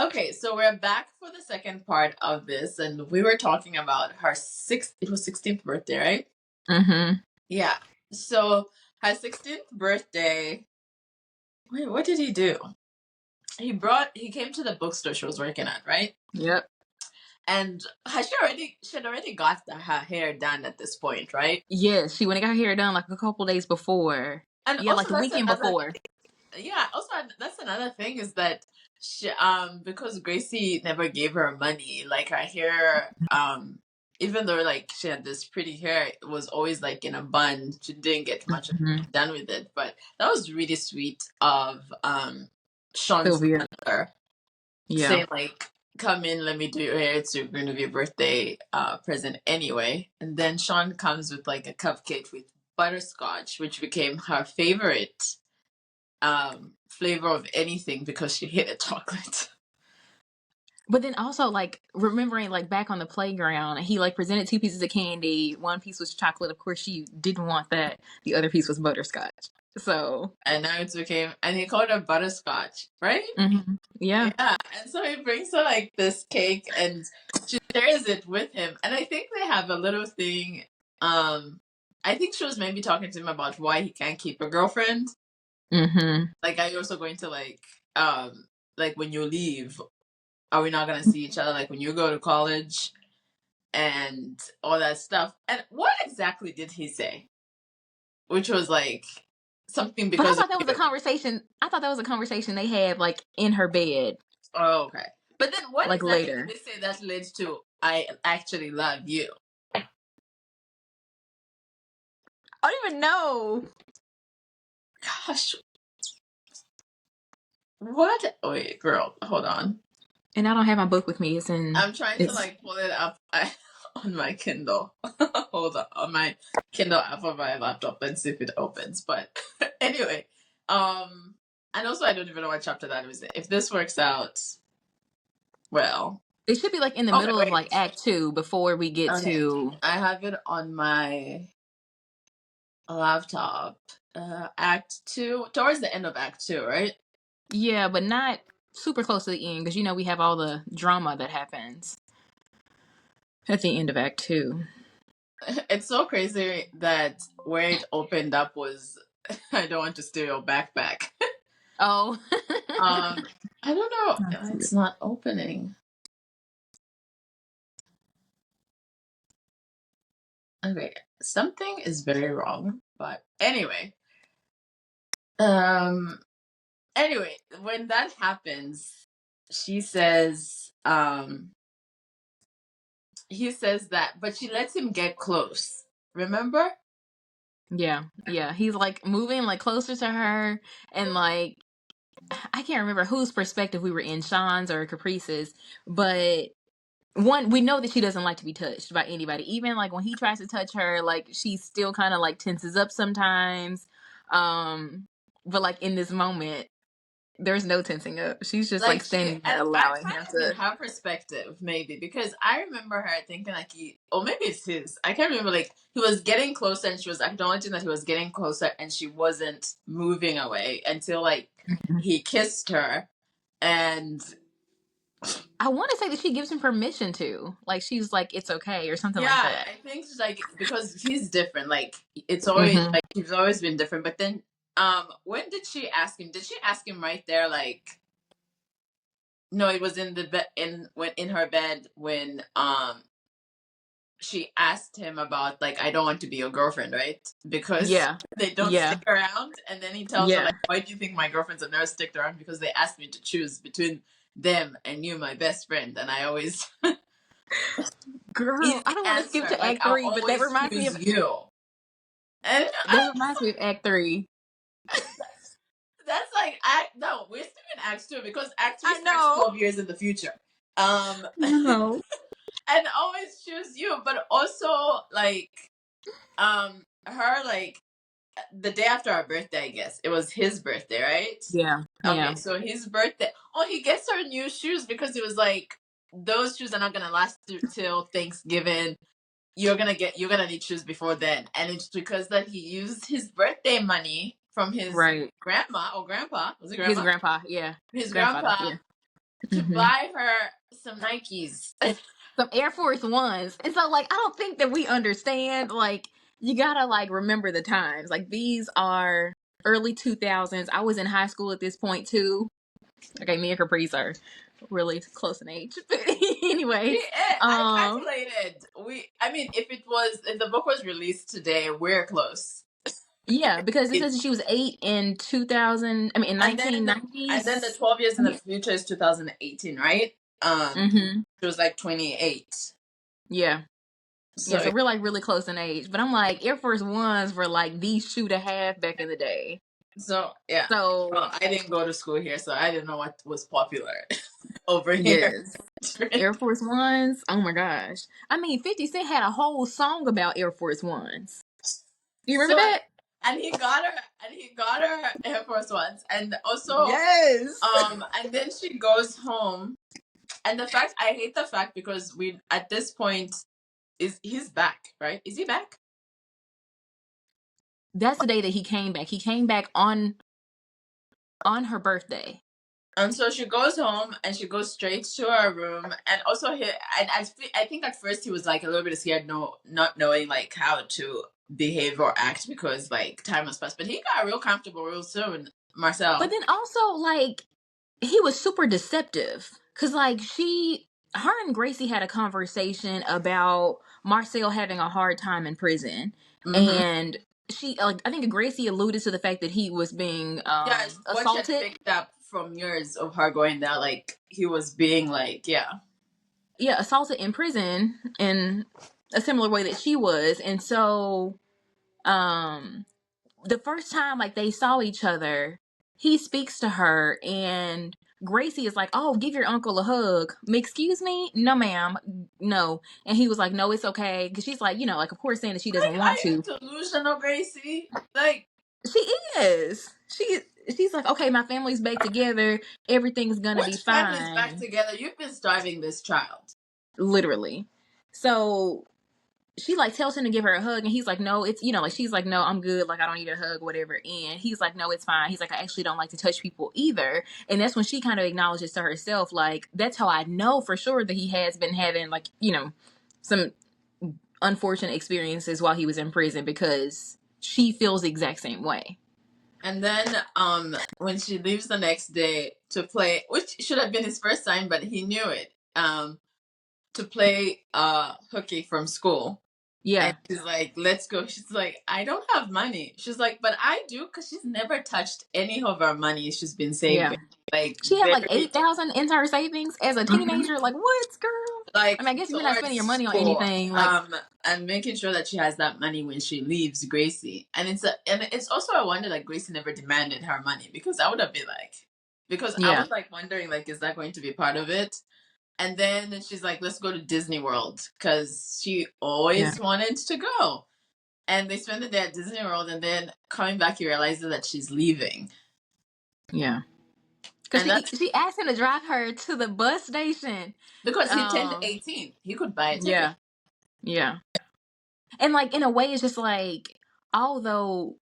Okay, so we're back for the second part of this, and we were talking about her sixth. It was 16th birthday, right? Mm-hmm. Yeah. So her 16th birthday. Wait, what did he do? He came to the bookstore she was working at, right? Yep. And she had already got her hair done at this point, right? Yes, she went and got her hair done like a couple days before. And Yeah, like also the that's weekend another before. yeah, also that's another thing is that she because Gracie never gave her money, like her hair even though like she had this pretty hair, it was always like in a bun. She didn't get much Mm-hmm. done with it, but that was really sweet of Sean's Sylvia. mother Yeah. saying like, come in, let me do your hair, it's going to be a birthday present anyway. And then Sean comes with like a cupcake with butterscotch, which became her favorite flavor of anything because she hated chocolate. But then also like remembering like back on the playground, he like presented two pieces of candy. One piece was chocolate. Of course, she didn't want that. The other piece was butterscotch. So. And now it became, and he called her butterscotch, right? Mm-hmm. Yeah. Yeah. And so he brings her like this cake and she shares it with him. And I think they have a little thing. I think she was maybe talking to him about why he can't keep a girlfriend. Mm-hmm. Like, are you also going to like when you leave, are we not gonna see each other? Like when you go to college and all that stuff. And what exactly did he say? Which was like something But I because of thought that was a you. conversation. I thought that was a conversation they had like in her bed, Oh, okay. But then what like exactly did later. they say that leads to I actually love you? I don't even know. Gosh, what? Wait, girl, hold on. And I don't have my book with me. It's in. I'm trying to It's. like pull it up on my Kindle. Hold on my Kindle app on my laptop and see if it opens. But anyway, and also I don't even know what chapter that was in. If this works out, well, It should be like in the okay, middle of wait, like Act 2 before we get okay, to. I have it on my laptop. Act two, towards the end of Act two, right? Yeah, but not super close to the end because we have all the drama that happens at the end of Act 2. It's so crazy that where it opened up was I don't want to steal your backpack. Oh. I don't know. It's not opening. Okay, something is very wrong. But anyway, um, anyway, when that happens, she says, he says that, but she lets him get close. Remember? Yeah, yeah. He's like moving like closer to her, and like I can't remember whose perspective we were in, Sean's or Caprice's, but one, we know that she doesn't like to be touched by anybody. Even like when he tries to touch her, like she still kind of like tenses up sometimes. But like in this moment, there's no tensing up. She's just like Like she, standing there and I allowing kind him of in to. her perspective, maybe because I remember her thinking like he, or maybe it's his. I can't remember. Like he was getting closer, and she was acknowledging that he was getting closer, and she wasn't moving away until like he kissed her, and I want to say that she gives him permission to. Like she's like, it's okay or something like yeah, that. I think it's like because he's different. Like it's always Mm-hmm. like he's always been different. But then, when did she ask him? Did she ask him right there? Like no, it was in the bed in her bed when she asked him about like I don't want to be your girlfriend, right? Because Yeah. they don't Yeah. stick around, and then he tells her Yeah. like, why do you think my girlfriends have never sticked around? Because they asked me to choose between them and you, my best friend, and I always Girl, easy I don't want to skip answer, to like Act I'll 3, but that always reminds me of choose you. And that reminds me of Act 3. that's like act no, we're still in Act two because Act three I starts know. 12 years in the future. Um, No. and always choose you, but also like her like the day after our birthday, I guess. It was his birthday, right? Yeah. Okay, Yeah. so his birthday. Oh, he gets her new shoes because it was like those shoes are not gonna last till Thanksgiving. You're gonna need shoes before then, and it's because that he used his birthday money from his Right. grandma or grandpa. Was it His grandma? grandpa. Yeah. His Grandfather. grandpa Yeah. to Mm-hmm. buy her some Nikes. Some Air Force Ones. And so, like, I don't think that we understand, like, you gotta, like, remember the times. Like, these are early 2000s. I was in high school at this point, too. Okay, me and Caprice are really close in age. But She anyway, is. I calculated. I mean, if the book was released today, we're close. yeah, because it says she was 8 in 2000, I mean, in And then 1990s. the 12 years in the future is 2018, right? Mm-hmm. She was like 28. Yeah. Yeah, So so we're like really close in age. But I'm like, Air Force Ones were like the shoe to have back in the day. yeah. So, Well, I didn't go to school here, so I didn't know what was popular over here. yes. Air Force Ones. Oh my gosh. I mean, 50 Cent had a whole song about Air Force Ones. You So remember that? and he got her Air Force Ones, and also Yes. and then she goes home, and I hate the fact because we at this point he's back, right? Is he back? That's the day that he came back. He came back on her birthday. And so she goes home and she goes straight to her room. And also, I think at first he was like a little bit scared, not knowing like how to behave or act because like time has passed. But he got real comfortable real soon, But Marcel. then also, like, he was super deceptive. Cause like her and Gracie had a conversation about Marcel having a hard time in prison. Mm-hmm. And she, like, I think Gracie alluded to the fact that he was being Yeah, what she had assaulted. picked up from years of her going there, like he was being like, yeah. Yeah, assaulted in prison in a similar way that she was. And so um the first time like they saw each other, he speaks to her and Gracie is like, "Oh, give your uncle a hug." Excuse me? No, ma'am. No. And he was like, "No, it's okay." Because she's like, like, of course, saying that she doesn't Are want you to. delusional, Gracie? Like, She is. She's like, "Okay, my family's back together. Everything's gonna be which family's back fine." together? You've been starving this child. Literally. So she like tells him to give her a hug and he's like, no, it's, like, she's like, no, I'm good, like, I don't need a hug, whatever. And he's like, no, it's fine. He's like, I actually don't like to touch people either. And that's when she kind of acknowledges to herself, like, that's how I know for sure that he has been having, like, some unfortunate experiences while he was in prison, because she feels the exact same way. And then when she leaves the next day to play, which should have been his first time, but he knew it, to play hooky from school. And Yeah. she's like, let's go. She's like, I don't have money. She's like, but I do, because she's never touched any of her money she's been Yeah. saving. Like, She had like very, 8,000 into her savings as a Mhm. teenager. Like, what, girl? I Like mean, I guess if you're not towards spending your money on school. anything, like, And making sure that she has that money when she leaves Gracie. And it's also a wonder that Gracie never demanded her money, because I would have been like, because I yeah. was like wondering, like, is that going to be part of it? And then she's like, let's go to Disney World, because she Yeah. always wanted to go. And they spend the day at Disney World, and then coming back, he realizes that she's leaving. Yeah. Because And that's she asked him to drive her to the bus station. because he turned Um, 18. He could buy a ticket. yeah, yeah. And like in a way, it's just like, although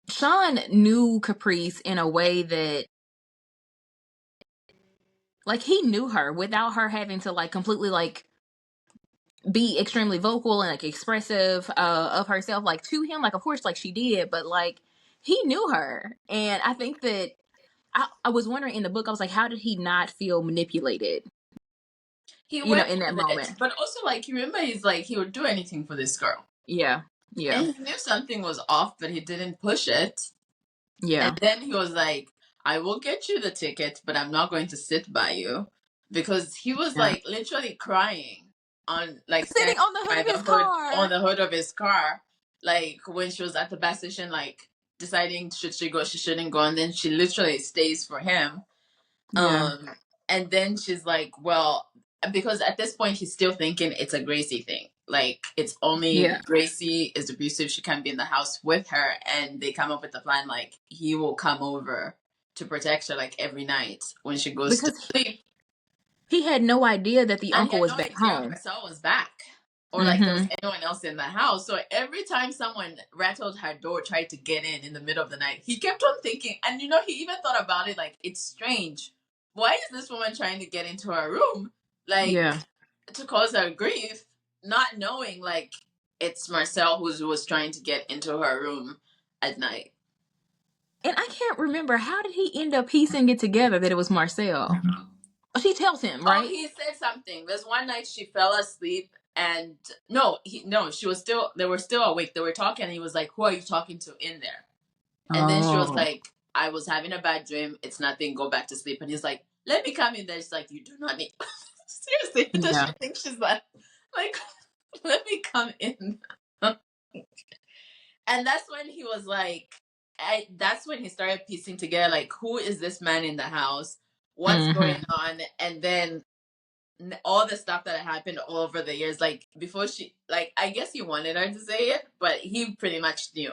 Shaun knew Caprice in a way that, like, he knew her without her having to like completely like be extremely vocal and like expressive of herself, like, to him. Like, of course, like, she did, but like, he knew her. And I think that I was wondering in the book, I was like, how did he not feel manipulated? He went In that with it. moment. But also, like, you remember, he's like, he would do anything for this girl. Yeah, yeah, And he knew something was off, but he didn't push it. And yeah, then he was like, I will get you the ticket, but I'm not going to sit by you. Because he was yeah. like literally crying on, like, Sitting standing on the hood by of the his hood, on car. the hood of his car. Like, when she was at the bus station, like, deciding should she go, she shouldn't go. And then she literally stays for him. Yeah, Um, and then she's like, well, because at this point he's still thinking it's a Gracie thing. Like, it's only yeah. Gracie is abusive. She can't be in the house with her. And they come up with the plan, like, he will come over to protect her, like, every night when she goes to Because sleep. he had no idea that the And he uncle had was no back idea home. Marcel was back. Or, like, there was Mm-hmm. anyone else in the house. So every time someone rattled her door, tried to get in the middle of the night, he kept on thinking. And, he even thought about it, like, it's strange. why is this woman trying to get into her room, like, Yeah. to cause her grief, not knowing like it's Marcel who was trying to get into her room at night. And I can't remember, how did he end up piecing it together that it was Marcel? She tells him, Oh, right? he said something. There's one night she fell asleep, and no, she was still. They were still awake. They were talking, and he was like, "Who are you talking to in there?" And then she was Oh, like, "I was having a bad dream. It's nothing. Go back to sleep." And he's like, "Let me come in there." She's like, "You do not need." Seriously, does she yeah. think she's like, let me come in? And that's when he was like, that's when he started piecing together, like, who is this man in the house? What's going Hmm. on? And then all the stuff that happened all over the years, like, before she, like, I guess he wanted her to say it, but he pretty much knew.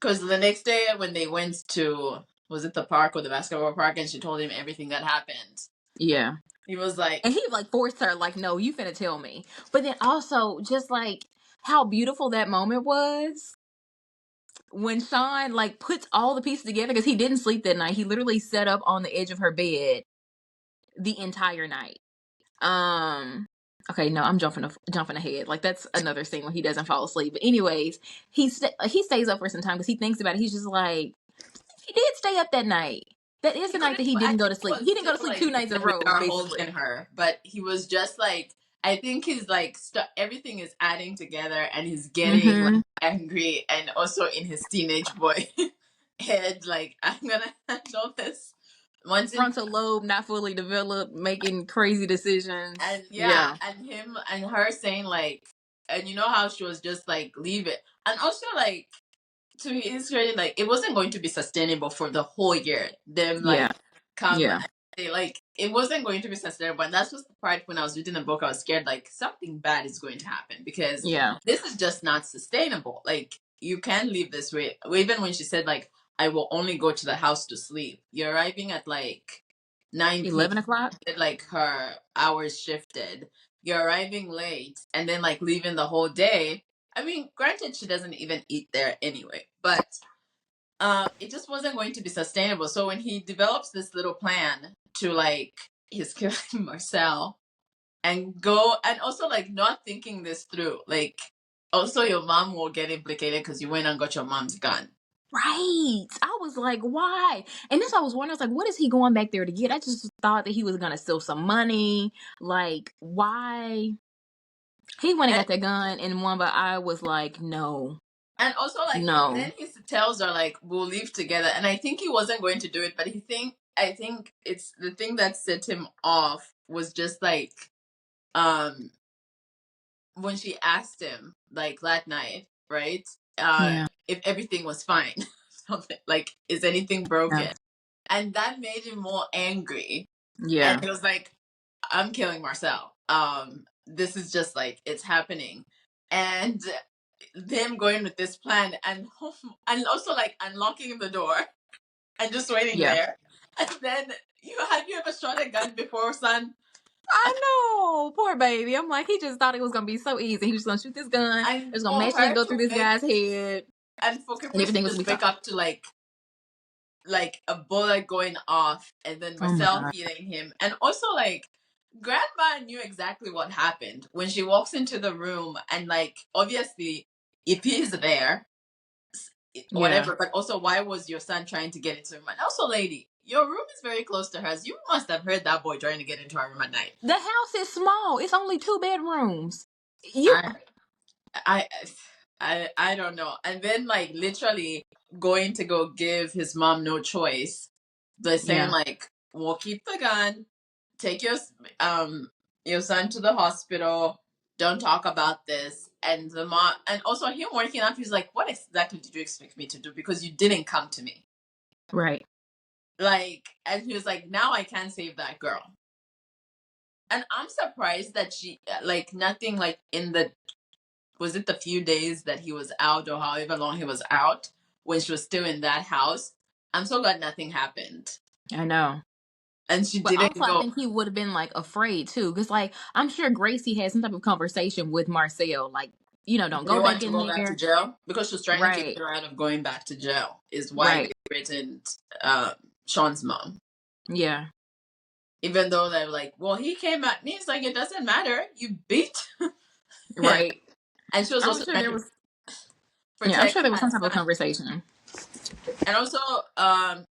Because the next day when they went to, was it the park or the basketball park, and she told him everything that happened, Yeah. he was like, And he like forced her, like, no, you finna tell me. But then also, just like how beautiful that moment was when Shaun like puts all the pieces together, because he didn't sleep that night. He literally sat up on the edge of her bed the entire night. Okay, no, I'm jumping ahead. Like, that's another scene when he doesn't fall asleep. But anyways, he stays up for some time because he thinks about it. He's just like, he did stay up that night. That is he the night couldn't, that he I didn't go think to it sleep. He was didn't go still to sleep like 2 nights in a we row, are basically. holding her, but he was just like, I think he's like everything is adding together, and he's getting like Mm-hmm. angry, and also in his teenage boy head, like, I'm gonna handle this once in. Frontal lobe not fully developed, making crazy decisions. And yeah, Yeah. and him and her saying like, and you know how she was just like, leave it, and also like, to his credit, like, it wasn't going to be sustainable for the whole year. Them Yeah. like come Yeah. and say like it wasn't going to be sustainable, and that's just the part when I was reading the book, I was scared like something bad is going to happen because Yeah. this is just not sustainable. Like, you can't leave this way. Even when she said like, I will only go to the house to sleep. You're arriving at like 9 p.m. 11 o'clock. Like her hours shifted. You're arriving late and then like leaving the whole day. I mean, granted, she doesn't even eat there anyway, but it just wasn't going to be sustainable. So when he develops this little plan to like, he's killing Marcel and go, and also like not thinking this through, like, also your mom will get implicated because you went and got your mom's gun. Right. I was like, why? And this I was wondering, I was like, what is he going back there to get? I just thought that he was gonna steal some money. Like, why? He went and And got that gun and one, but I was like, no, and also like, no. then he tells her like, we'll leave together, and I think he wasn't going to do it, but I think it's the thing that set him off was just like, um when she asked him like that night, right? Yeah. If everything was fine. Something like, is anything Yeah. broken? And that made him more angry. And Yeah. he was like, I'm killing Marcel. This is just like, it's happening. And them going with this plan, and also like unlocking the door and just waiting Yeah. there. And then, have you ever shot a gun before, son? I know, poor baby. I'm like, he just thought it was gonna be so easy. He was gonna shoot this gun. And It's gonna for magically her go through to this wake guy's head, and for and Caprice to everything was gonna just be wake fine. up to like a bullet going off, and then Oh my Marcel god. healing him, and also like, grandma knew exactly what happened when she walks into the room, and like, obviously, if he's there, Yeah. whatever, but also, why was your son trying to get into him? And also, lady, your room is very close to hers. You must have heard that boy trying to get into her room at night. The house is small. It's only 2 bedrooms. You. I I I don't know. And then like, literally going to go give his mom no choice. They're saying Yeah. like, we'll keep the gun, take um your son to the hospital, don't talk about this. And the mom, and also him waking up, he's like, what exactly did you expect me to do? Because you didn't come to me. Right. Like, and he was like, now I can't save that girl. And I'm surprised that she, like, nothing like in the, was it the few days that he was out or however long he was out, when she was still in that house, I'm so glad nothing happened. I know. And she But didn't also, I go, think he would have been like afraid too, because like I'm sure Gracie had some type of conversation with Marcel, like, don't do you go want back to in go back to there. jail? Because she was trying to keep Right. her out of going back to jail, is why they Right. threatened Sean's mom. Yeah. Even though they're like, well, he came at me. It's like, it doesn't matter. You beat him. Right. And she was I'm also sure trying there to was. Yeah, I'm protect sure there was her some type of son. conversation. And also,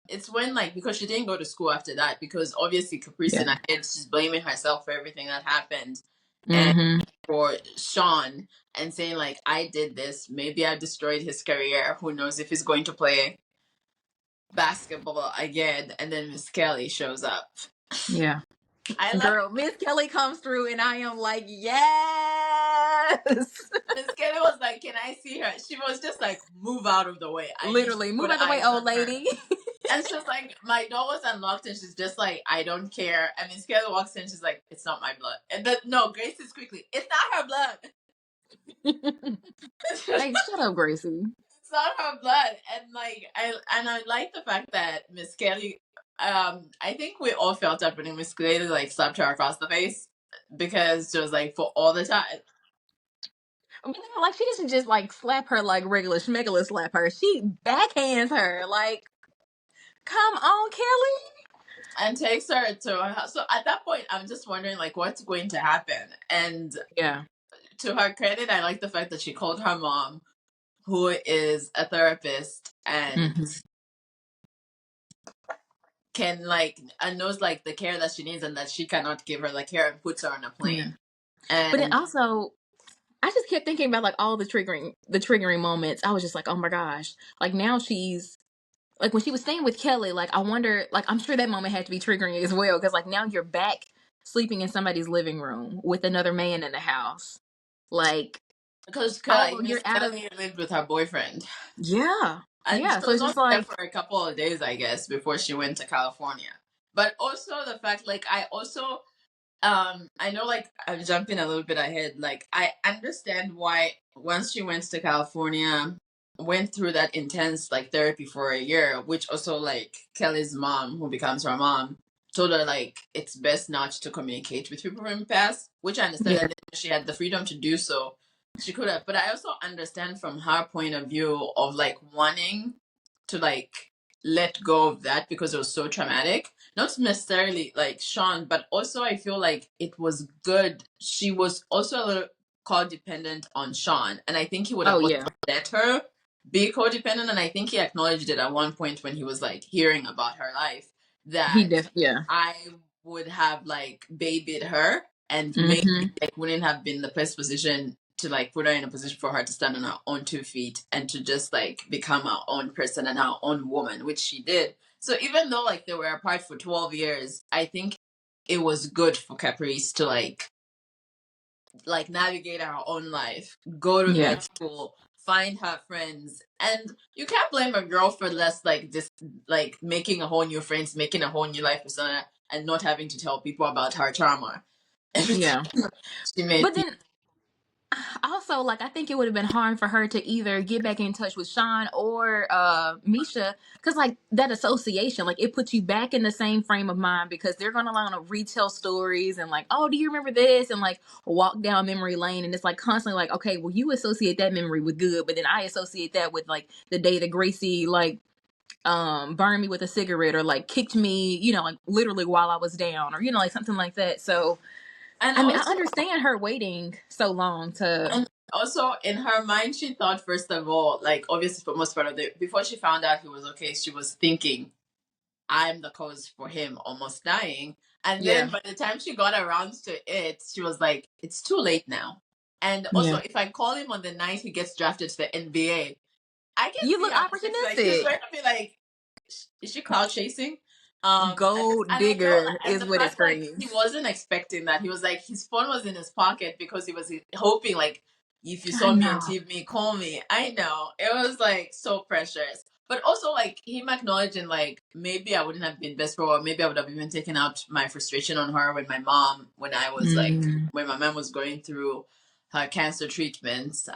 it's when like because she didn't go to school after that because obviously Caprice Yeah. and I, she's blaming herself for everything that happened, and Mm-hmm. for Shaun and saying like I did this, maybe I destroyed his career. Who knows if he's going to play basketball again? And then Miss Kelly shows up. Yeah. I love Girl, Miss Kelly comes through, and I am like, yes. Miss Kelly was like, "Can I see her?" She was just like, "Move out of the way. I need you to Literally, move put out the way, eyes old on her." lady. And she's like, my door was unlocked, and she's just like, I don't care. And Miss Kelly walks in, she's like, it's not my blood. And then, no, Grace is quickly, it's not her blood. Like, shut up, Gracie. It's not her blood. And like, I like the fact that Miss Kelly, I think we all felt that when Miss Kelly like slapped her across the face because she was like, for all the time. Like, she doesn't just like slap her like regular schmegula slap her. She backhands her. Like, come on, Kelly. And takes her to her house. So at that point, I'm just wondering, like, what's going to happen? And Yeah. to her credit, I like the fact that she called her mom, who is a therapist and Mm-hmm. can like and knows like the care that she needs and that she cannot give her the care and puts her on a Yeah. plane. But then And also, I just kept thinking about like all the triggering moments. I was just like, oh my gosh. Like now she's like when she was staying with Kelly, like I wonder, like I'm sure that moment had to be triggering as well. Cause like now you're back sleeping in somebody's living room with another man in the house. Like, because oh, Miss you're out of, Kelly lived with her boyfriend, yeah. and she Yeah. So was it's only just there like, for a couple of days, I guess, before she went to California. But also the fact, like, I also I know, like, I'm jumping a little bit ahead. Like, I understand why once she went to California, went through that intense like therapy for a year, which also like Kelly's mom, who becomes her mom, told her like it's best not to communicate with people from the past, which I understand. yeah. And then she had the freedom to do so. She could have, but I also understand from her point of view of like wanting to like let go of that because it was so traumatic, not necessarily like Shaun, but also I feel like it was good. She was also a little codependent on Shaun, and I think he would Oh have also yeah. let her be codependent. And I think he acknowledged it at one point when he was like hearing about her life He that yeah. I would have like babied her and maybe Mm-hmm. like wouldn't have been the best position to like put her in a position for her to stand on her own 2 feet and to just like become her own person and her own woman, which she did. So even though like they were apart for 12 years, I think it was good for Caprice to like navigate her own life, go to Yeah. med school, find her friends. And you can't blame a girl for less like this like making a whole new friends, making a whole new life persona and not having to tell people about her trauma. Everything Yeah. she made But people. then also, like, I think it would have been hard for her to either get back in touch with Shaun or Misha, because like that association, like it puts you back in the same frame of mind because they're gonna want to retell stories and like, oh, do you remember this? And like walk down memory lane, and it's like constantly like, okay, well, you associate that memory with good, but then I associate that with like the day that Gracie like burned me with a cigarette or like kicked me, you know, like literally while I was down or you know, like something like that. So And I mean, I also understand her waiting so long to. and also in her mind she thought first of all, like obviously for most part of the before she found out he was okay, she was thinking I'm the cause for him almost dying. And then Yeah. by the time she got around to it, she was like, it's too late now. And also, Yeah. if I call him on the night he gets drafted to the NBA, I can You see look how she's like, he's opportunistic. going to be like, is she cloud chasing? Gold And I know, digger and is the what it fact like he screams. wasn't expecting that. He was like, his phone was in his pocket because he was hoping like, if you I saw me on know. TV, call me. I know it was like so precious, but also like him acknowledging like maybe I wouldn't have been best for her. Maybe I would have even taken out my frustration on her when I was like Mm, when my mom was going through her cancer treatments.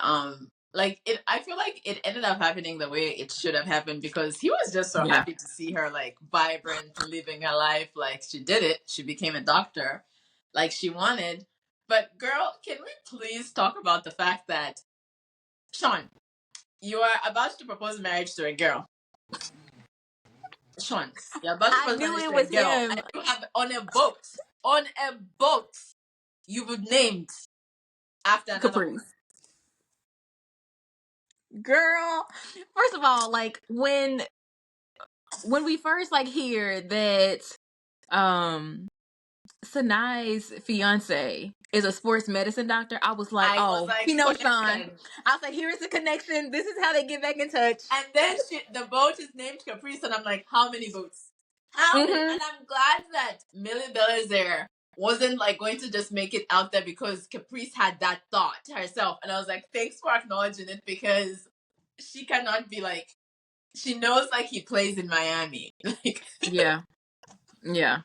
Like it, I feel like it ended up happening the way it should have happened because he was just so yeah. happy to see her like vibrant, living her life like she did it. She became a doctor like she wanted. But girl, can we please talk about the fact that Shaun, you are about to propose marriage to a girl. Sean, you're about to I put my knew list it to a was girl, him. and you have on a boat, on a boat, you've named after another woman. Caprice. Girl, first of all, like when we first like hear that um Sanai's fiance is a sports medicine doctor, I was like, I was oh, he like, knows Sean. connection. I was like, here's the connection. This is how they get back in touch. And then the boat is named Caprice, and I'm like, how many boats? How many? Mm-hmm. And I'm glad that Millie Belizaire wasn't like going to just make it out there because Caprice had that thought herself. And I was like, thanks for acknowledging it because she cannot be like, she knows like he plays in Miami. Like, Yeah. Yeah.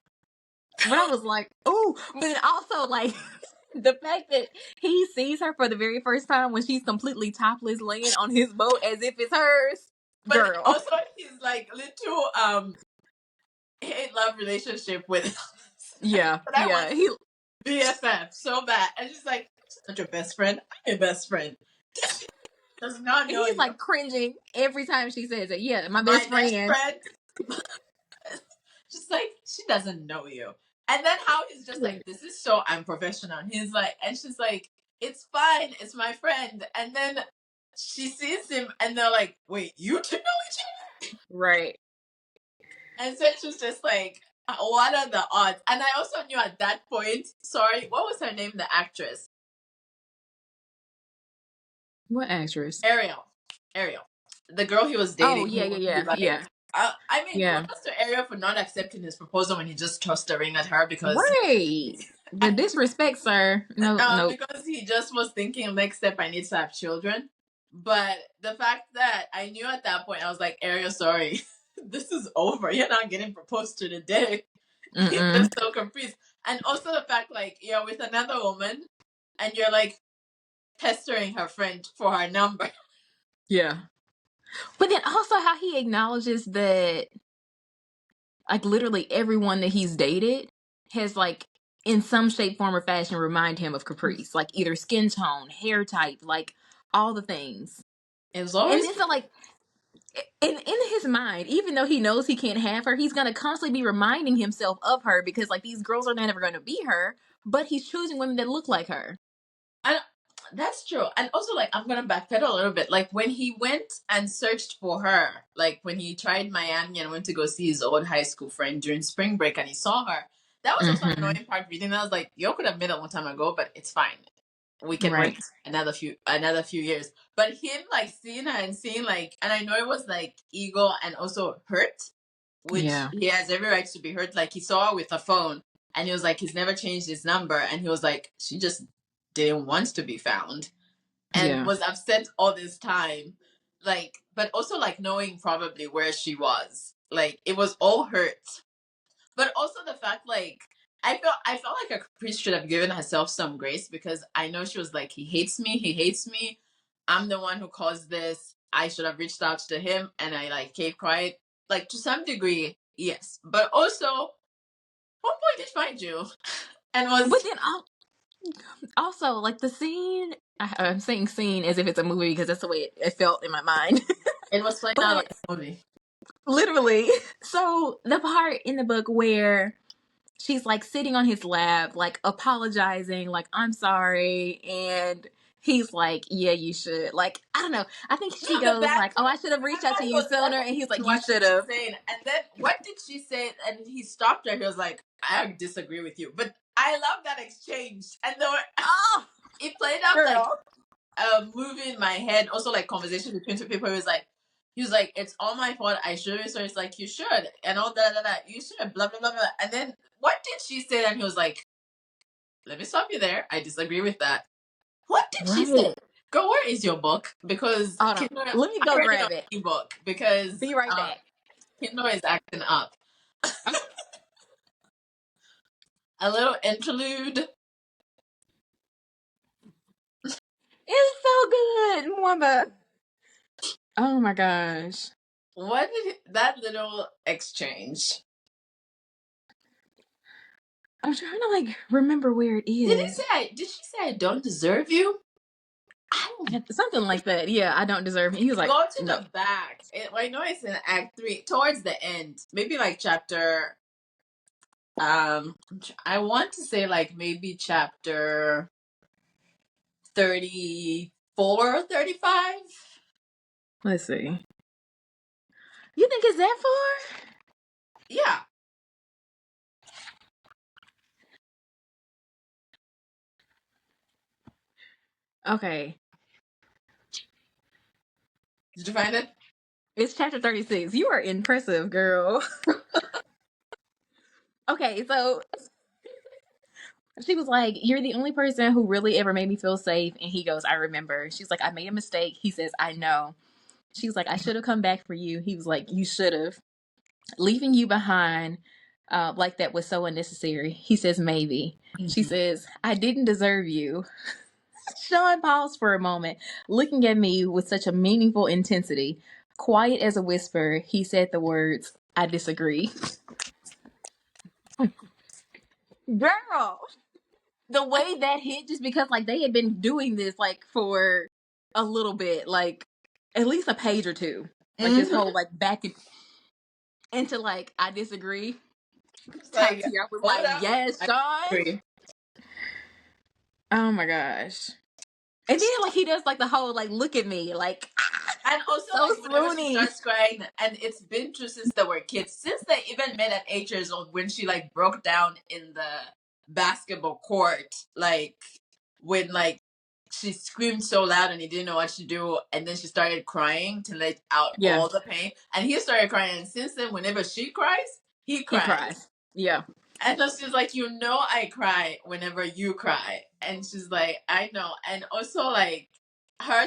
But I was like, oh, but then also like the fact that he sees her for the very first time when she's completely topless laying on his boat as if it's hers. but Girl. also he's like little hate love relationship with Yeah. but I want Yeah. He BFF so bad. And she's like, she's not your best friend. I'm your best friend. Does not know he's you. like cringing every time she says it. Yeah, my My best best friend. friend. Just like she doesn't know you. And then how he's just like, this is so unprofessional. He's like, and she's like, it's fine, it's my friend. And then she sees him, and they're like, wait, you two know each other? Right. And so she's just like, what are the odds? And I also knew at that point, sorry, what was her name? The actress What actress? Ariel, the girl he was Oh, dating. yeah, Who yeah, he yeah, like, yeah. I mean, Yeah. kudos to Ariel for not accepting his proposal when he just tossed a ring at her because Right. The disrespect, sir. No, no. because he just was thinking next step I need to have children. But the fact that I knew at that point, I was like, Ariel, sorry, this is over. You're not getting proposed to today. He's Mm-mm. just so confused. And also the fact like you're with another woman and you're like pestering her friend for her number. Yeah. But then also how he acknowledges that like literally everyone that he's dated has like in some shape, form, or fashion remind him of Caprice. Like either skin tone, hair type, like all the things. It was And always then so like in his mind, even though he knows he can't have her, he's gonna constantly be reminding himself of her because like these girls are never gonna be her, but he's choosing women that look like her. and that's true. And also, like, I'm gonna backpedal a little bit. Like when he went and searched for her, like when he tried Miami and went to go see his old high school friend during spring break, and he saw her. That was also an Mm-hmm. annoying part reading. I was like, you could have met a long time ago, but it's fine. We can Right. wait another few years. But him like seeing her and seeing like, and I know it was like ego and also hurt, which Yeah. he has every right to be hurt. Like he saw her with a phone, and he was like, he's never changed his number, and he was like, she just didn't want to be found and Yeah. was upset all this time. Like, but also like knowing probably where she was. Like it was all hurt. But also the fact like I felt like a Caprice should have given herself some grace because I know she was like, he hates me, he hates me. I'm the one who caused this. I should have reached out to him and I like kept quiet. Like to some degree, yes. But also, one point did find you and But was then also like the scene. I'm saying scene as if it's a movie because that's the way it felt in my mind. it was playing out But like a movie. literally, so the part in the book where she's like sitting on his lap, like apologizing, like I'm sorry, and he's like, yeah, you should. Like I don't know. I think she No, the goes bad like, oh, part, I should have the reached bad out to part you was sooner, never and he's like, to you what should did she have. say, and then what did she say? And he stopped her. He was like, "I disagree with you," but I love that exchange, and there were, Oh, it played out like girl. a movie in my head. Also, like conversation between two people. He was like, "It's all my fault. I should." So it's like, "You should," and all that. You should. Blah blah blah blah. And then what did she say? And he was like, "Let me stop you there. I disagree with that." What did she say? Right. Girl, where is your book? Because Hold on. Kindle, Let me I go read it on grab it. ebook because Be right back. Kindle is acting up. Okay. A little interlude. It's so good, Mwamba. Oh my gosh. What did that little exchange? I'm trying to like remember where it Did he is. say? Did she say I don't deserve you? Something like that. Yeah, I don't deserve him. He was like, Go to no. the back. I know it's in Act 3, towards the end. Maybe like chapter. I want to say like maybe chapter 34, 35. Let's see. You think it's that far? Yeah. Okay. Did you find it? It's chapter 36. You are impressive, girl. Okay, so she was like, "You're the only person who really ever made me feel safe." And he goes, "I remember." She's like, "I made a mistake." He says, "I know." She's like, "I should have come back for you." He was like, "You should have." Leaving you behind like that was so unnecessary. He says, "Maybe." She says, "I didn't deserve you." Sean paused for a moment, looking at me with such a meaningful intensity. Quiet as a whisper, he said the words, "I disagree." Girl, the way that hit, just because like they had been doing this like for a little bit, like at least a page or two, like this whole like into like "I disagree." It's Top like, tier. I was hold like, up. yes, I Sean. agree. Oh my gosh. And then like he does like the whole like look at me like And also, so like, whenever she swoony. starts crying, and it's been true since they were kids, since they even met at 8 years old, when she like broke down in the basketball court, like when like she screamed so loud and he didn't know what to do, and then she started crying to let out Yeah, all the pain, and he started crying. And since then, whenever she cries, he he cries. cries. Yeah. And so she's like, you know, I cry whenever you cry. And she's like, I know. And also, like,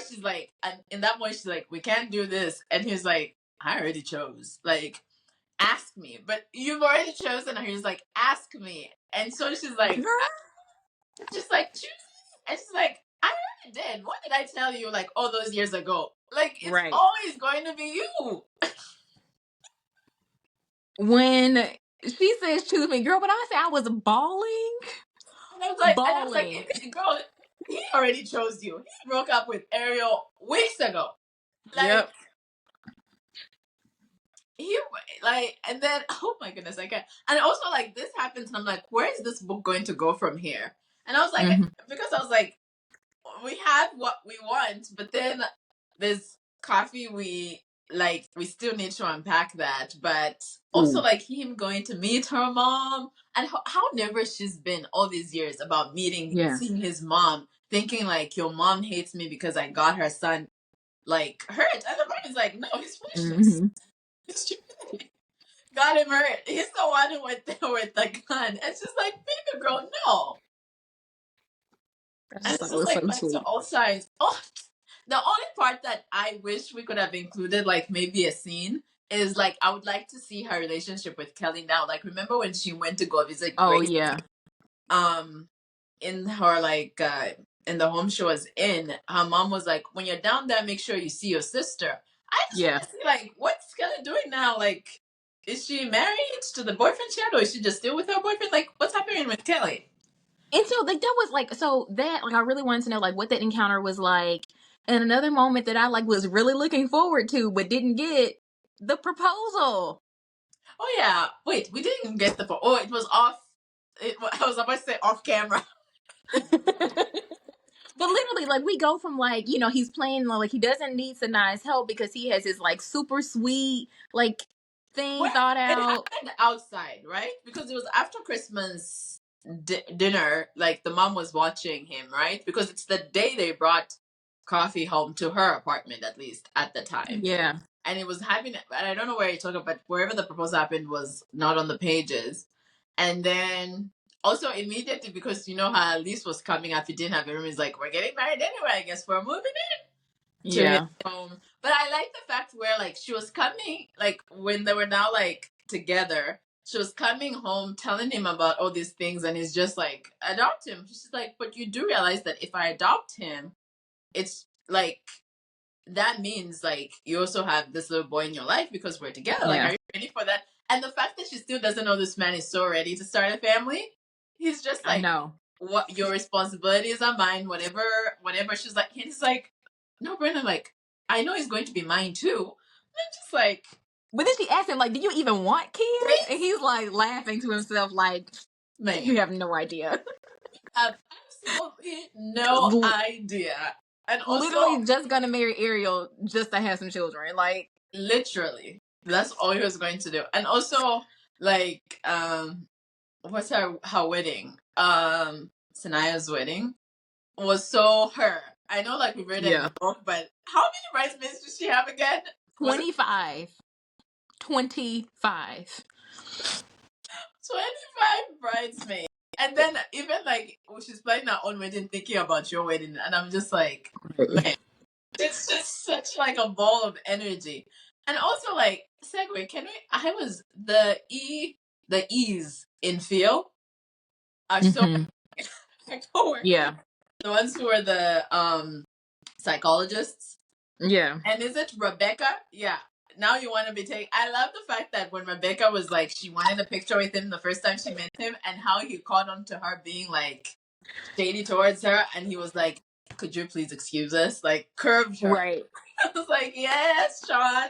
she's like, and in that point, she's like, we can't do this. And he's like, I already chose. Like, ask me. But you've already chosen. And he's like, ask me. And so she's like, just like, choose. And she's like, I already did. What did I tell you, like, all those years ago? Like, it's Right. always going to be you. When she says choose me, girl, when I say I was bawling, And I was like, bawling. girl, he already chose you. He broke up with Ariel weeks ago. Like Yep. he and then oh my goodness, I can't. And also like this happens, and I'm like, where is this book going to go from here? And I was like, Mm-hmm. because I was like, we have what we want, but then there's coffee. We still need to unpack that, but also Ooh. like him going to meet her mom, and how nervous she's been all these years about Yeah. seeing his mom, thinking like your mom hates me because I got her son like hurt, and the mom is like, no, he's foolishness. Mm-hmm. He's got him hurt. He's the one who went there with the gun. It's just like, baby girl, no. I And just it's thought it just was like so back to sweet. all sides. Oh, the only part that I wish we could have included, like maybe a scene, is like I would like to see her relationship with Kelly now. Like, remember when she went to go visit Oh Grace? yeah. Um, in her in the home she was in, her mom was like, "When you're down there, make sure you see your sister." I just Yeah. want to see like what's Kelly doing now. Like, is she married to the boyfriend she had, or is she just still with her boyfriend? Like, what's happening with Kelly? And so like that was like so that like I really wanted to know like what that encounter was like. And another moment that I like was really looking forward to but didn't get the proposal. Oh yeah, wait, we didn't even get the. Oh, it was off. I was about to say off camera. But literally, like we go from like he's playing like he doesn't need Sanai's help because he has his like super sweet like thing Where thought it out. happened outside, right? Because it was after Christmas dinner. Like the mom was watching him, right? Because it's the day they brought coffee home to her apartment, at least at the time. Yeah, And it was happening. And I don't know where he took it, but wherever the proposal happened was not on the pages. And then also immediately, because you know how Elise was coming up, he didn't have a room. He's like, "We're getting married anyway. I guess we're moving to his yeah, home." But I like the fact where like she was coming, like when they were now like together, she was coming home telling him about all these things, and he's just like, adopt him. She's like, but you do realize that if I adopt him, it's like that means like you also have this little boy in your life because we're together. Like, are yeah. you ready for that? And the fact that she still doesn't know this man is so ready to start a family, he's just I like, know. what your responsibilities are mine, whatever. She's like, he's like, no, Brandon, like, I know he's going to be mine too. And I'm just like, But then she asked him, like, do you even want kids? And he's like laughing to himself, like, man, you have no idea. I have absolutely no idea. And also, Literally just gonna marry Ariel just to have some children. Like, literally, that's all he was going to do. And also, like, what's her wedding? Sanaya's wedding was so her. I know, like, we read it in yeah. the book, but how many bridesmaids did she have again? 25. 25. 25 bridesmaids. And then even like she's planning her own wedding, thinking about your wedding, and I'm just like, man, it's just such like a ball of energy. And also like segue, can we? I was the E's in Feel are so my coworkers, Yeah. the ones who are the psychologists. Yeah. And is it Rebecca? Yeah. Now you want to be taken. I love the fact that when Rebecca was like, she wanted a picture with him the first time she met him, and how he caught on to her being like shady towards her, and he was like, "Could you please excuse us?" Like curved her. Right. I was like, "Yes, Sean."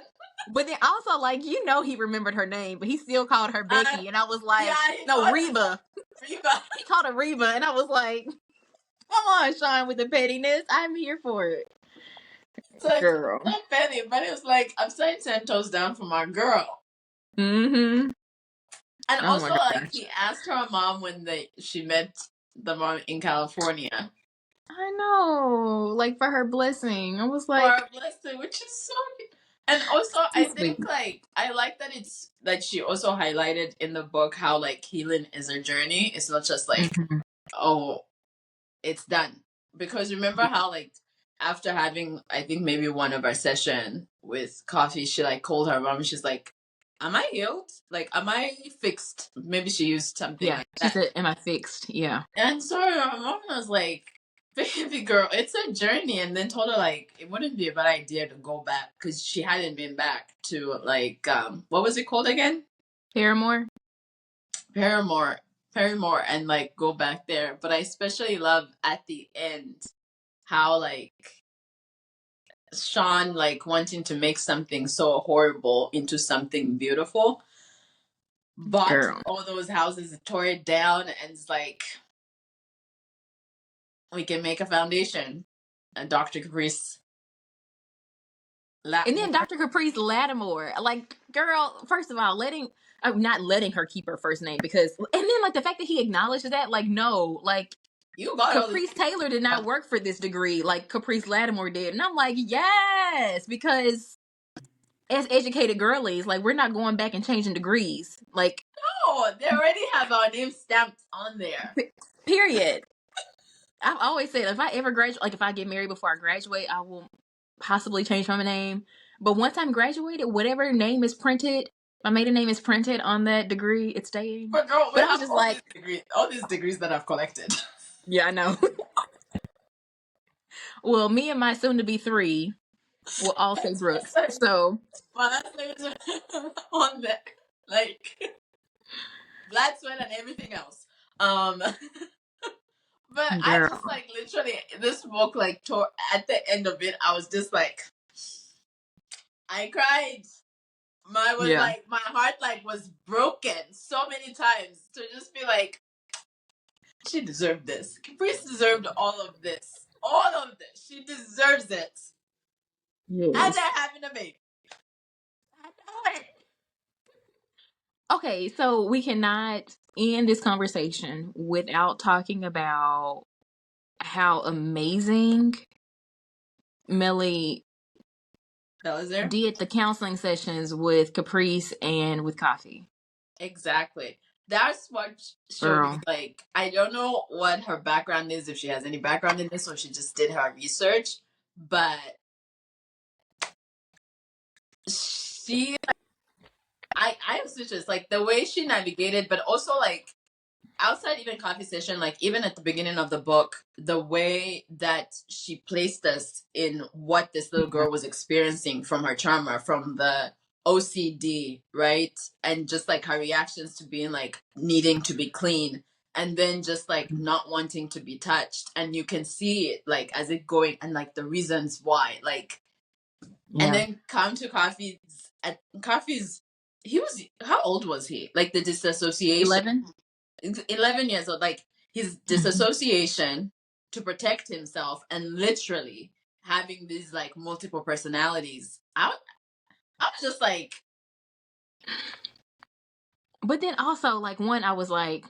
But then also, like, he remembered her name, but he still called her Becky, and I was like, yeah, no, Reba. Reba. He called her Reba, and I was like, come on, Sean, with the pettiness. I'm here for it. So it's Girl. not petty, but it was like upside 10 toes down for my girl. Mm-hmm. And Oh also, my like, gosh. he asked her mom when she met the mom in California. I know. Like, for her blessing. I was For like, a blessing, which is so cute. And also, I think, sweet. like, I like that it's, that she also highlighted in the book how, like, healing is a journey. It's not just like, Mm-hmm. oh, it's done. Because remember how, like, after having, I think maybe one of our session with coffee, she, like, called her mom and she's like, am I healed? Like, am I fixed? Maybe she used something Yeah. like She that. said, am I fixed? Yeah. And so my mom was like, baby girl, it's a journey. And then told her, like, it wouldn't be a bad idea to go back because she hadn't been back to, like, what was it called again? Paramore? Paramore. Paramore, and, like, go back there. But I especially love at the end how, like, Shaun, like, wanting to make something so horrible into something beautiful, bought Girl. all those houses, tore it down, and it's like, we can make a foundation. And Dr. Caprice And then Latmore. Dr. Caprice Lattimore. Like, girl, first of all, not letting her keep her first name because, and then, like, the fact that he acknowledged that, like, no, like, You got all this. Caprice Taylor did not work for this degree like Caprice Lattimore did. And I'm like, yes, because as educated girlies, like, we're not going back and changing degrees. Like, No, they already have our name stamped on there. period. I've always said if I ever graduate, like if I get married before I graduate, I will possibly change my name. But once I'm graduated, whatever name is printed, my maiden name is printed on that degree, it's staying. But girl, we But I was have just like, all these degrees that I've collected. yeah, I know. Well, me and my soon to be 3 will all say Brooks. Like, So my last name is on there. Like, blood, sweat, and everything else. But I girl. just, like, literally, this book, like, at the end of it, I was just like, I cried. Yeah. My heart, like, was broken so many times to just be like, she deserved this. Caprice deserved all of this. All of this. She deserves it. Yes. And they're having a baby. I know it. Okay, so we cannot end this conversation without talking about how amazing Millie Belizaire? did the counseling sessions with Caprice and with Coffee. Exactly. That's what showed me. Girl. Like, I don't know what her background is, if she has any background in this or she just did her research, but she, I am speechless. Like, the way she navigated, but also, like, outside even coffee session, like, even at the beginning of the book, the way that she placed us in what this little girl was experiencing from her trauma, from the OCD, right? And just, like, her reactions to being, like, needing to be clean, and then just like not wanting to be touched, and you can see it like as it going, and like the reasons why, like, and Yeah. then come to Coffee's, he was, how old was he, like the disassociation, 11. 11 years old, like his Mhm. disassociation to protect himself, and literally having these like multiple personalities. I was just like, But then also, like, one, I was like,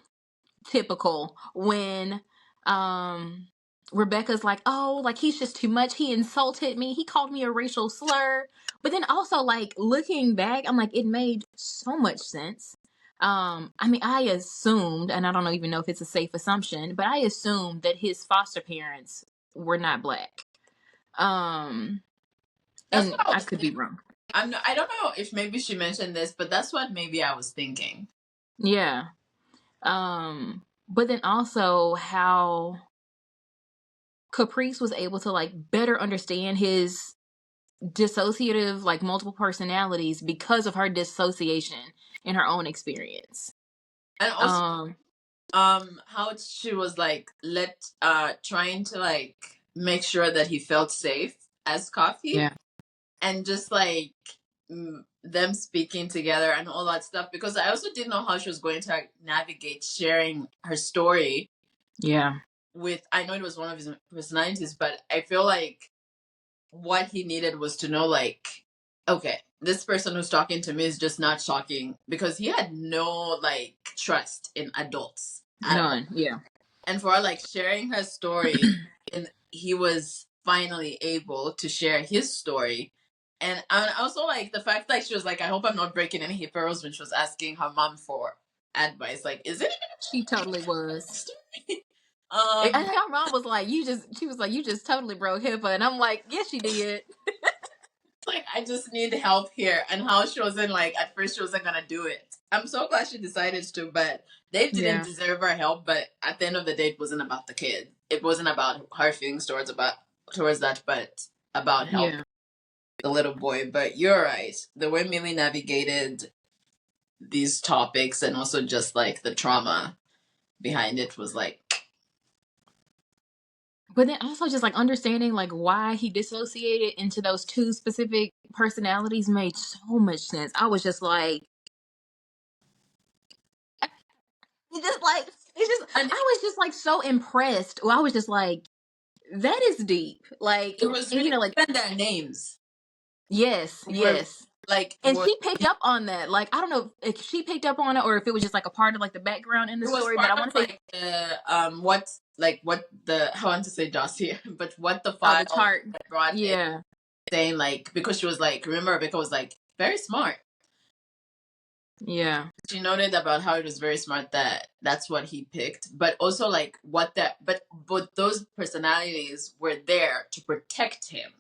typical when um Rebecca's like, oh, like he's just too much. He insulted me. He called me a racial slur. But then also, like, looking back, I'm like, it made so much sense. I mean, I assumed, and I don't even know if it's a safe assumption, but I assumed that his foster parents were not black. Um, that's what and I I was could be thinking. wrong. I don't know if maybe she mentioned this, but that's what maybe I was thinking. Yeah. But then also how Caprice was able to like better understand his dissociative, like multiple personalities because of her dissociation in her own experience. And also, Um, how she was like trying to like make sure that he felt safe as Coffee, yeah, and just like them speaking together and all that stuff, because I also didn't know how she was going to navigate sharing her story yeah, with, I know it was one of his personalities, but I feel like what he needed was to know, like, okay, this person who's talking to me is just not shocking, because he had no like trust in adults at all. none, yeah, And for her, like sharing her story, and he was finally able to share his story. And also like the fact that she was like, I hope I'm not breaking any hip rules, when she was asking her mom for advice. Like, is it she totally was. story? And her mom was like, she was like, you just totally broke HIPAA. And I'm like, yes, she did. Like, I just need help here. And how she wasn't like, at first she wasn't gonna do it. I'm so glad she decided to, but Dave didn't Yeah, deserve our help. But at the end of the day, it wasn't about the kid. It wasn't about her feelings towards that, but about help yeah. the little boy. But you're right. The way Millie navigated these topics, and also just like the trauma behind it, was like, But then also just like understanding like why he dissociated into those two specific personalities made so much sense. I was just like, it just like it's just and I was just like so impressed. Well, I was just like, that is deep. Like, it was and really, like, even their names yes, were yes. like, And were, she picked up on that. Like, I don't know if she picked up on it or if it was just like a part of like the background in the it was story, but part I of want to say, like the what the, I want to say dossier, but what the oh, the file chart. brought in, Yeah, saying like, because she was like, remember, Rebecca was like very smart. yeah. She noted about how it was very smart that that's what he picked, but also like what that, but those personalities were there to protect him.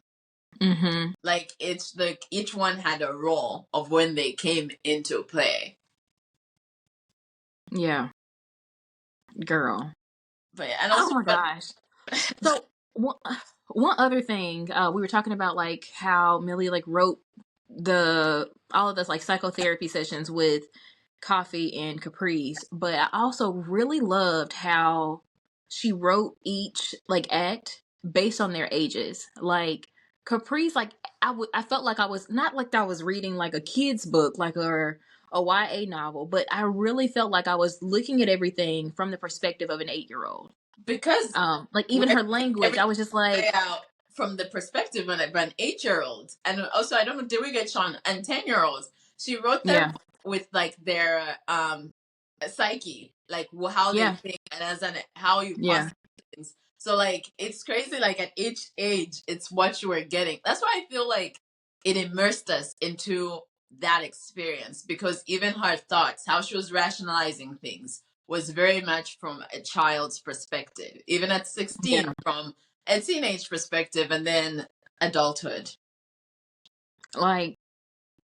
Mm-hmm. Like, it's like each one had a role of when they came into play. Yeah, girl. But and Oh also, my but gosh. So one other thing, we were talking about like how Millie like wrote the all of those like psychotherapy sessions with Coffee and Caprice, but I also really loved how she wrote each like act based on their ages. Like Caprice, like I felt like I was not like I was reading like a kid's book, like a YA novel, but I really felt like I was looking at everything from the perspective of an 8-year-old. because Like we're even her language, I everything was just play like, out from the perspective of an 8-year-old. And also, I don't know, did we get Sean, and 10-year-olds? She wrote them yeah, with like their psyche, like how they yeah, think, and as an how you yeah, process things. So like, it's crazy, like at each age it's what you were getting. That's why I feel like it immersed us into that experience, because even her thoughts, how she was rationalizing things, was very much from a child's perspective, even at yeah. 16, from a teenage perspective, and then adulthood. Like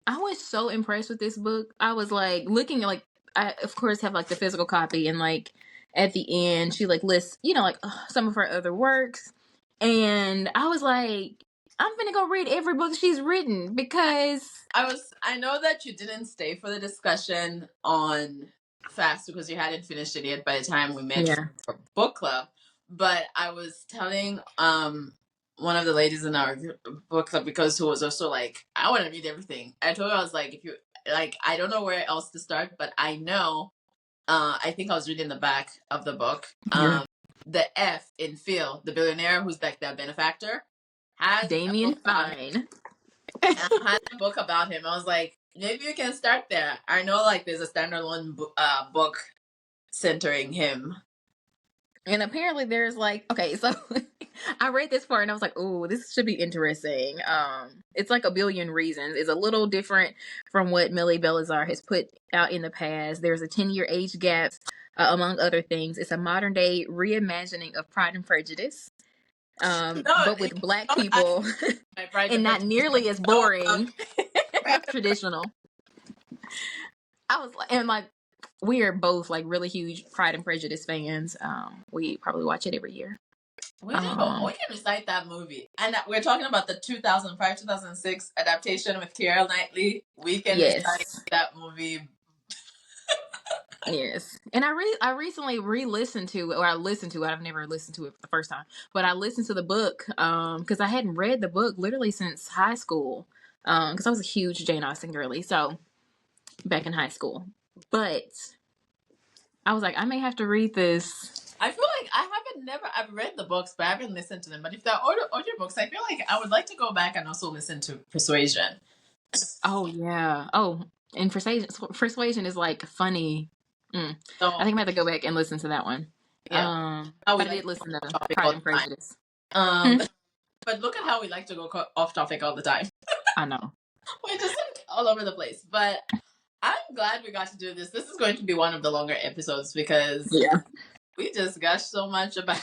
I was so impressed with this book. I was like looking at like I of course have like the physical copy and like at the end she like lists, like some of her other works. And I was like, I'm gonna go read every book she's written because I know that you didn't stay for the discussion on Fast because you hadn't finished it yet by the time we met Yeah. for book club. But I was telling one of the ladies in our book club, because who was also like, I want to read everything. I told her, I was like, if you like, I don't know where else to start, but I know. I think I was reading the back of the book. Yeah. The F in Phil, the billionaire who's like their benefactor, has a Damien book about him. Fine. Has a book about him. I was like, maybe you can start there. I know like there's a standalone book centering him. And apparently there's like, okay, so I read this part and I was like, oh, this should be interesting. It's like A Billion Reasons. It's a little different from what Millie Belizaire has put out in the past. There's a 10-year age gap, among other things. It's a modern day reimagining of Pride and Prejudice, No, but with black don't ask people my Pride and and not Prejudice. nearly as No, boring as traditional. I was like, and like, we are both like really huge Pride and Prejudice fans. We probably watch it every year. we can recite that movie, and we're talking about the 2005-2006 adaptation with Keira Knightley. We can recite Yes. that movie. Yes. And I recently re-listened to, or I listened to it. I've never listened to it for the first time, but I listened to the book because I hadn't read the book literally since high school, because I was a huge Jane Austen girly, so back in high school. But I was like, I may have to read this. I feel like I've read the books, but I haven't listened to them. But if they're audio books, I feel like I would like to go back and also listen to Persuasion. Oh yeah. Oh, and Persuasion is like funny. I So think I'm gonna have to go back and listen to that one. yeah, how we But I like did to go listen to off topic Pride all and the time. Prejudice. Um, but look at how we like to go off topic all the time. I know. We're just like all over the place. But I'm glad we got to do this. This is going to be one of the longer episodes because Yeah. we just gushed so much about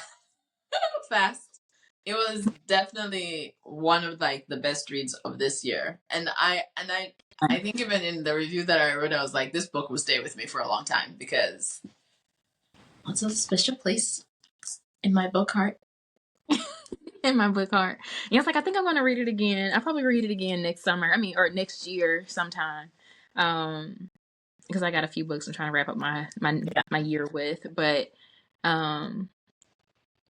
Fast. It was definitely one of like the best reads of this year, and I think even in the review that I wrote, I was like, this book will stay with me for a long time because it's a special place in my book heart. In my book heart. Yeah, it's like I think I'm gonna read it again. I'll probably read it again next summer. I mean, or next year sometime. Because I got a few books I'm trying to wrap up my year with. But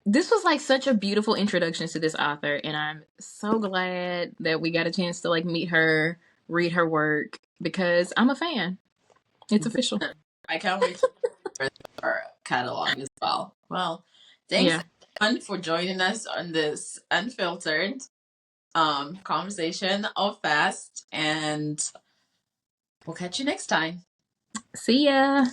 this was like such a beautiful introduction to this author, and I'm so glad that we got a chance to like meet her, read her work, because I'm a fan. It's official. I can't wait to read her catalog as well. Well, thanks Yeah. everyone for joining us on this unfiltered conversation of Fast, and we'll catch you next time. See ya.